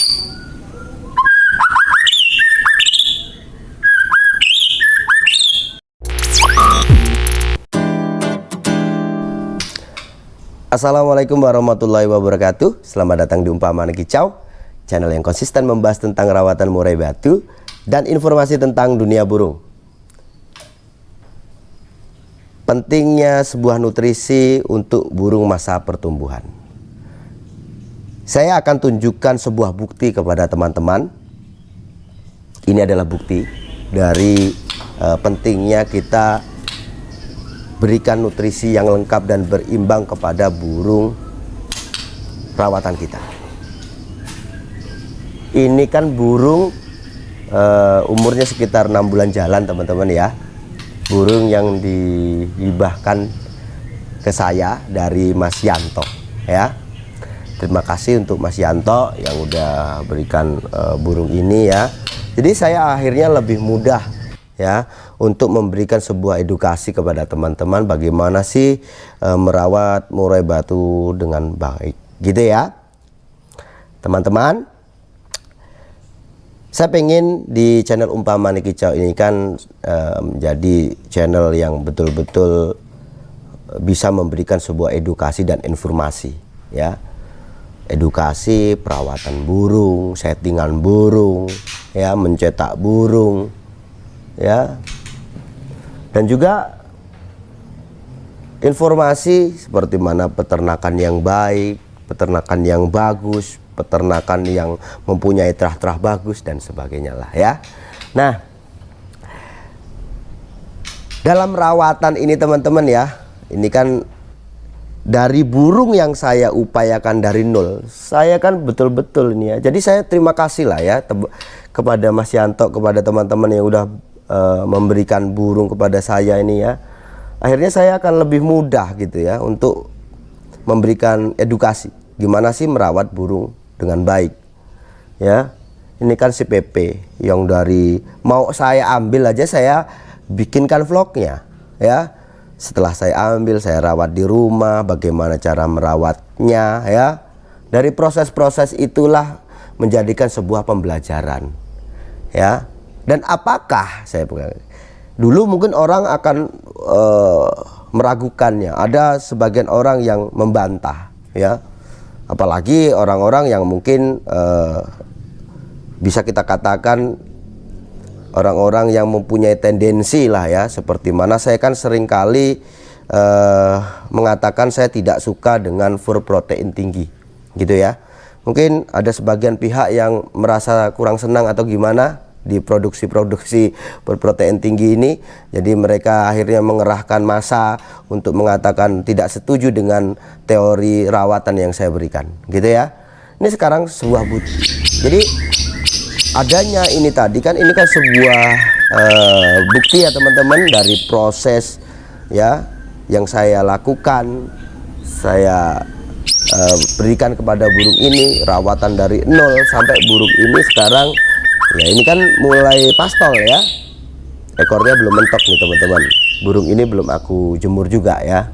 Assalamualaikum warahmatullahi wabarakatuh. Selamat datang di Umpama Kicau, channel yang konsisten membahas tentang rawatan murai batu dan informasi tentang dunia burung. Pentingnya sebuah nutrisi untuk burung masa pertumbuhan. Saya akan tunjukkan sebuah bukti kepada teman-teman. Ini adalah bukti dari pentingnya kita berikan nutrisi yang lengkap dan berimbang kepada burung rawatan kita. Ini kan burung umurnya sekitar 6 bulan jalan, teman-teman ya. Burung yang dihibahkan ke saya dari Mas Yanto ya. Terima kasih untuk Mas Yanto yang udah berikan burung ini ya. Jadi saya akhirnya lebih mudah ya untuk memberikan sebuah edukasi kepada teman-teman bagaimana sih merawat murai batu dengan baik, gitu ya teman-teman. Saya pengen di channel Umpama Kicau ini kan menjadi channel yang betul-betul bisa memberikan sebuah edukasi dan informasi ya. Edukasi perawatan burung, settingan burung ya, mencetak burung ya, dan juga informasi seperti mana peternakan yang baik, peternakan yang bagus, peternakan yang mempunyai terah-terah bagus dan sebagainya lah ya. Nah, dalam rawatan ini teman-teman ya, ini kan dari burung yang saya upayakan dari nol, saya kan betul-betul ini ya. Jadi saya terima kasih lah ya kepada Mas Yanto, kepada teman-teman yang udah memberikan burung kepada saya ini ya. Akhirnya saya akan lebih mudah gitu ya untuk memberikan edukasi gimana sih merawat burung dengan baik ya. Ini kan si Pepe yang dari mau saya ambil aja saya bikinkan vlognya ya. Setelah saya ambil, saya rawat di rumah, bagaimana cara merawatnya ya. Dari proses-proses itulah menjadikan sebuah pembelajaran ya. Dan apakah saya dulu mungkin orang akan meragukannya, ada sebagian orang yang membantah ya, apalagi orang-orang yang mungkin bisa kita katakan orang-orang yang mempunyai tendensi lah ya, seperti mana saya kan seringkali mengatakan saya tidak suka dengan fur protein tinggi gitu ya. Mungkin ada sebagian pihak yang merasa kurang senang atau gimana di produksi-produksi berprotein tinggi ini, jadi mereka akhirnya mengerahkan massa untuk mengatakan tidak setuju dengan teori rawatan yang saya berikan gitu ya. Ini sekarang sebuah bukti. Jadi adanya ini tadi kan, ini kan sebuah bukti ya teman-teman dari proses ya yang saya lakukan, saya berikan kepada burung ini, rawatan dari nol sampai burung ini sekarang ya ini kan mulai pastol ya, ekornya belum mentok nih teman-teman. Burung ini belum aku jemur juga ya.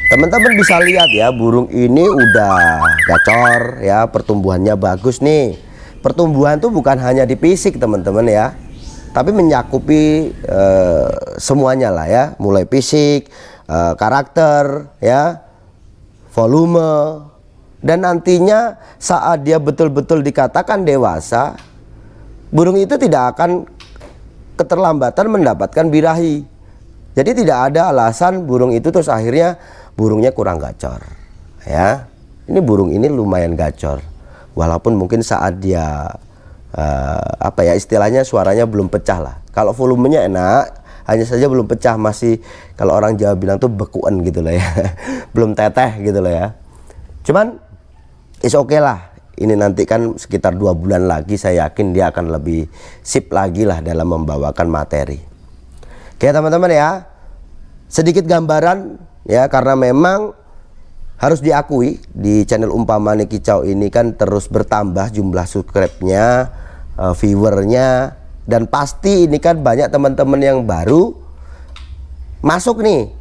Teman-teman bisa lihat ya, burung ini udah gacor ya, pertumbuhannya bagus nih. Pertumbuhan tuh bukan hanya di fisik teman-teman ya, tapi menyakupi semuanya lah ya, mulai fisik, karakter ya, volume, dan nantinya saat dia betul-betul dikatakan dewasa, burung itu tidak akan keterlambatan mendapatkan birahi. Jadi tidak ada alasan burung itu terus akhirnya burungnya kurang gacor ya. Ini burung ini lumayan gacor, walaupun mungkin saat dia apa ya istilahnya, suaranya belum pecah lah. Kalau volumenya enak, hanya saja belum pecah, masih kalau orang Jawa bilang tuh bekuan gitu lah ya. Belum teteh gitu lah ya. Cuman is oke lah. Ini nanti kan sekitar 2 bulan lagi, saya yakin dia akan lebih sip lagi lah dalam membawakan materi. Oke teman-teman ya, sedikit gambaran ya, karena memang harus diakui di channel Umpama Kicau ini kan terus bertambah jumlah subscribe-nya, viewernya, dan pasti ini kan banyak teman-teman yang baru masuk nih,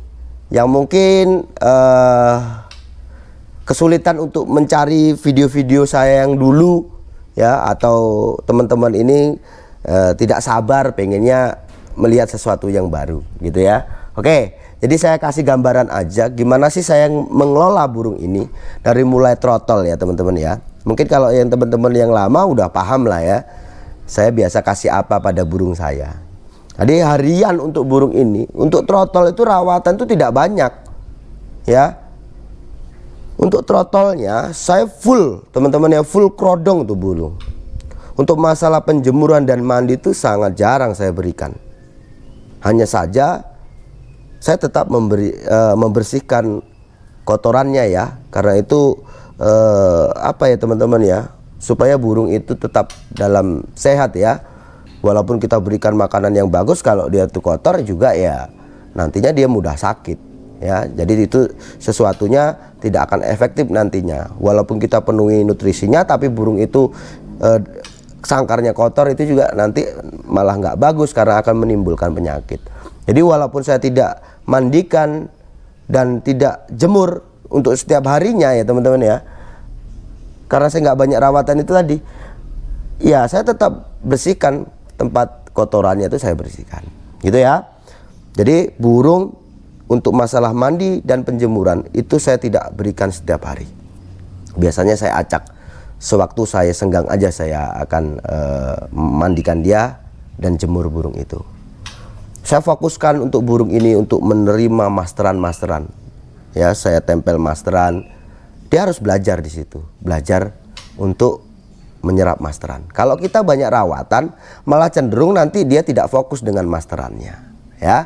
yang mungkin kesulitan untuk mencari video-video saya yang dulu ya, atau teman-teman ini tidak sabar pengennya melihat sesuatu yang baru gitu ya. Oke, jadi saya kasih gambaran aja gimana sih saya mengelola burung ini dari mulai throttle ya teman-teman ya. Mungkin kalau yang teman-teman yang lama udah paham lah ya, saya biasa kasih apa pada burung saya. Jadi harian untuk burung ini, untuk throttle itu rawatan itu tidak banyak ya. Untuk throttle-nya saya full teman-teman ya, full krodong tuh burung. Untuk masalah penjemuran dan mandi itu sangat jarang saya berikan. Hanya saja saya tetap membersihkan kotorannya ya. Karena itu apa ya teman-teman ya, supaya burung itu tetap dalam sehat ya. Walaupun kita berikan makanan yang bagus, kalau dia itu kotor juga ya nantinya dia mudah sakit ya. Jadi itu sesuatunya tidak akan efektif nantinya. Walaupun kita penuhi nutrisinya, tapi burung itu sangkarnya kotor, itu juga nanti malah nggak bagus karena akan menimbulkan penyakit. Jadi walaupun saya tidak mandikan dan tidak jemur untuk setiap harinya ya teman-teman ya, karena saya nggak banyak rawatan itu tadi ya, saya tetap bersihkan tempat kotorannya, itu saya bersihkan gitu ya. Jadi burung untuk masalah mandi dan penjemuran itu saya tidak berikan setiap hari. Biasanya saya acak, sewaktu saya senggang aja saya akan mandikan dia dan jemur burung itu. Saya fokuskan untuk burung ini untuk menerima masteran-masteran ya. Saya tempel masteran, dia harus belajar di situ, belajar untuk menyerap masteran. Kalau kita banyak rawatan, malah cenderung nanti dia tidak fokus dengan masterannya ya.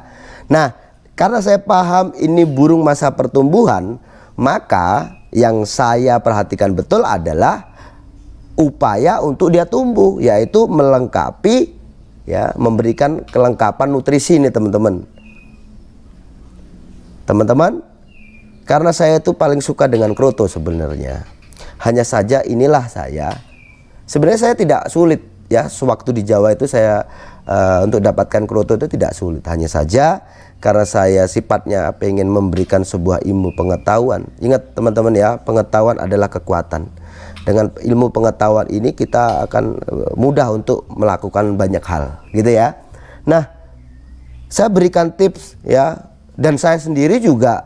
Nah, karena saya paham ini burung masa pertumbuhan, maka yang saya perhatikan betul adalah upaya untuk dia tumbuh, yaitu melengkapi ya, memberikan kelengkapan nutrisi nih teman-teman. Teman-teman, karena saya itu paling suka dengan kroto sebenarnya. Hanya saja inilah saya. Sebenarnya saya tidak sulit ya, sewaktu di Jawa itu saya untuk dapatkan kroto itu tidak sulit. Hanya saja karena saya sifatnya pengen memberikan sebuah ilmu pengetahuan. Ingat teman-teman ya, pengetahuan adalah kekuatan. Dengan ilmu pengetahuan ini kita akan mudah untuk melakukan banyak hal gitu ya. Nah, saya berikan tips ya, dan saya sendiri juga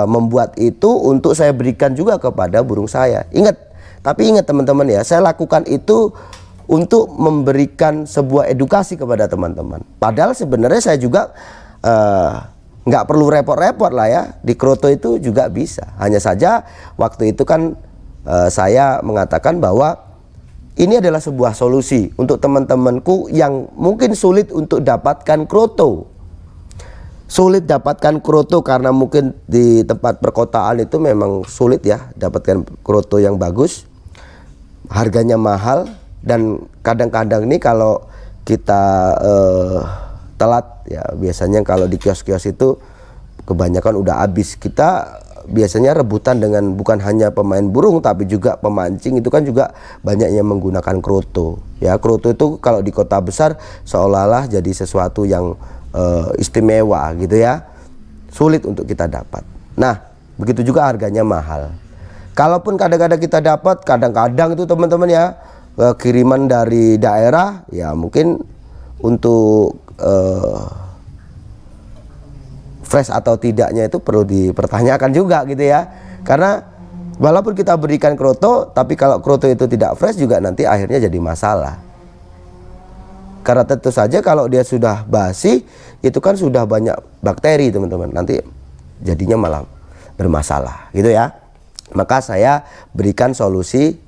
membuat itu untuk saya berikan juga kepada burung saya. Tapi ingat teman-teman ya, saya lakukan itu untuk memberikan sebuah edukasi kepada teman-teman. Padahal sebenarnya saya juga nggak perlu repot-repot lah ya, di kroto itu juga bisa. Hanya saja waktu itu kan saya mengatakan bahwa ini adalah sebuah solusi untuk teman-temanku yang mungkin sulit untuk dapatkan kroto. Sulit dapatkan kroto karena mungkin di tempat perkotaan itu memang sulit ya dapatkan kroto yang bagus. Harganya mahal, dan kadang-kadang nih kalau kita telat ya, biasanya kalau di kios-kios itu kebanyakan udah habis. Kita biasanya rebutan dengan bukan hanya pemain burung tapi juga pemancing, itu kan juga banyak yang menggunakan kroto ya. Kroto itu kalau di kota besar seolah-olah jadi sesuatu yang istimewa gitu ya, sulit untuk kita dapat. Nah, begitu juga harganya mahal. Kalaupun kadang-kadang kita dapat, kadang-kadang itu teman-teman ya, kiriman dari daerah ya, mungkin untuk fresh atau tidaknya itu perlu dipertanyakan juga gitu ya. Karena walaupun kita berikan kroto, tapi kalau kroto itu tidak fresh juga nanti akhirnya jadi masalah. Karena tentu saja kalau dia sudah basi, itu kan sudah banyak bakteri teman-teman, nanti jadinya malah bermasalah gitu ya. Maka saya berikan solusi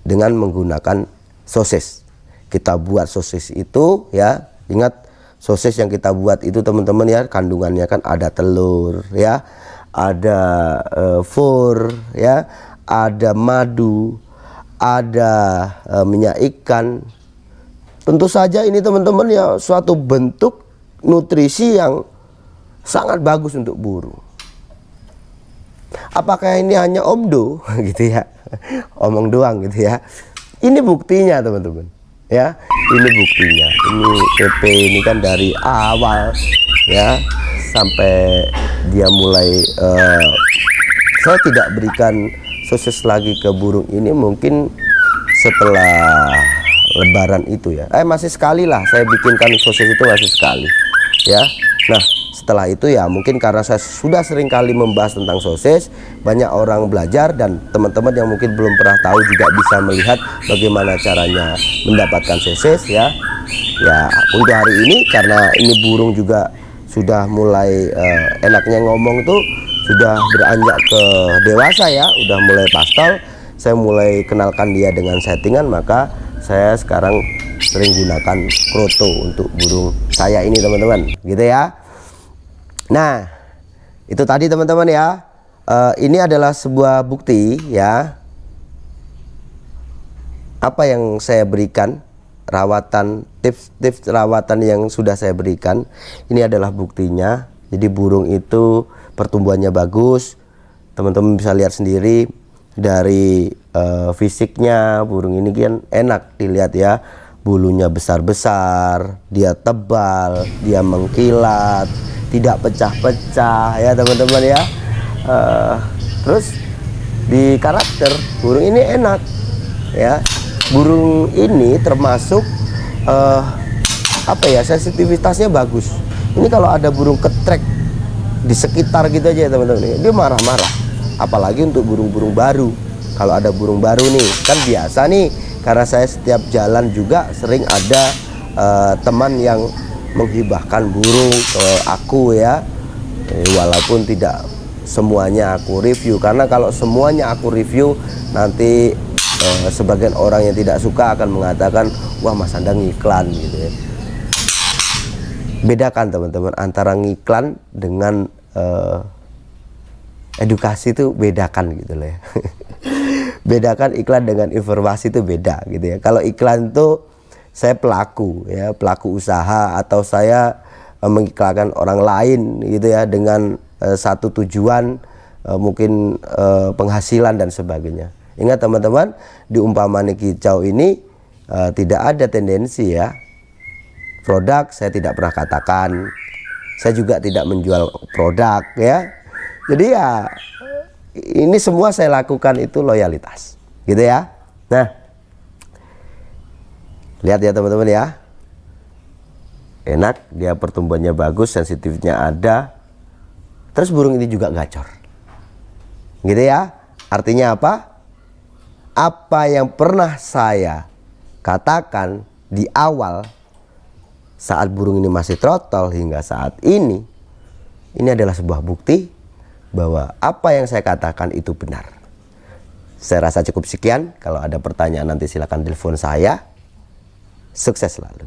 dengan menggunakan sosis. Kita buat sosis itu ya, ingat sosis yang kita buat itu teman-teman ya, kandungannya kan ada telur ya, ada fur ya, ada madu, ada minyak ikan. Tentu saja ini teman-teman ya suatu bentuk nutrisi yang sangat bagus untuk burung. Apakah ini hanya omdo gitu ya, omong doang gitu ya? Ini buktinya teman-teman ya, ini buktinya. Ini PP ini kan dari awal ya sampai dia mulai saya tidak berikan sosis lagi ke burung ini mungkin setelah Lebaran itu ya. Masih sekali lah saya bikinkan sosis itu, masih sekali ya. Nah setelah itu ya mungkin karena saya sudah sering kali membahas tentang sosis, banyak orang belajar, dan teman-teman yang mungkin belum pernah tahu juga bisa melihat bagaimana caranya mendapatkan sosis ya. Ya untuk hari ini karena ini burung juga sudah mulai enaknya ngomong tuh, sudah beranjak ke dewasa ya, udah mulai pastel, saya mulai kenalkan dia dengan settingan, maka saya sekarang sering gunakan kroto untuk burung saya ini teman-teman, gitu ya. Nah itu tadi teman-teman ya, ini adalah sebuah bukti ya, apa yang saya berikan, rawatan, tips-tips rawatan yang sudah saya berikan, ini adalah buktinya. Jadi burung itu pertumbuhannya bagus, teman-teman bisa lihat sendiri dari fisiknya. Burung ini kan enak dilihat ya, bulunya besar-besar, dia tebal, dia mengkilat, tidak pecah-pecah ya teman-teman ya. Terus di karakter burung ini enak ya. Burung ini termasuk apa ya, sensitivitasnya bagus. Ini kalau ada burung ketrek di sekitar gitu aja ya teman-teman, dia marah-marah. Apalagi untuk burung-burung baru. Kalau ada burung baru nih, kan biasa nih, karena saya setiap jalan juga sering ada teman yang menghibahkan burung ke aku ya. Walaupun tidak semuanya aku review, karena kalau semuanya aku review nanti sebagian orang yang tidak suka akan mengatakan, wah Mas Anda ngiklan gitu ya. Bedakan teman-teman antara ngiklan dengan edukasi, itu bedakan gitu loh ya. Bedakan iklan dengan informasi itu beda gitu ya. Kalau iklan tuh saya pelaku ya, pelaku usaha, atau saya mengiklankan orang lain gitu ya, dengan satu tujuan mungkin penghasilan dan sebagainya. Ingat teman-teman, di umpamane kicau ini tidak ada tendensi ya. Produk saya tidak pernah katakan, saya juga tidak menjual produk ya. Jadi ya ini semua saya lakukan itu loyalitas gitu ya. Nah lihat ya teman-teman ya, enak, dia pertumbuhannya bagus, sensitifnya ada. Terus burung ini juga gacor gitu ya. Artinya apa? Apa yang pernah saya katakan di awal saat burung ini masih trotol hingga saat ini adalah sebuah bukti bahwa apa yang saya katakan itu benar. Saya rasa cukup sekian. Kalau ada pertanyaan nanti silakan telepon saya. Sukses selalu.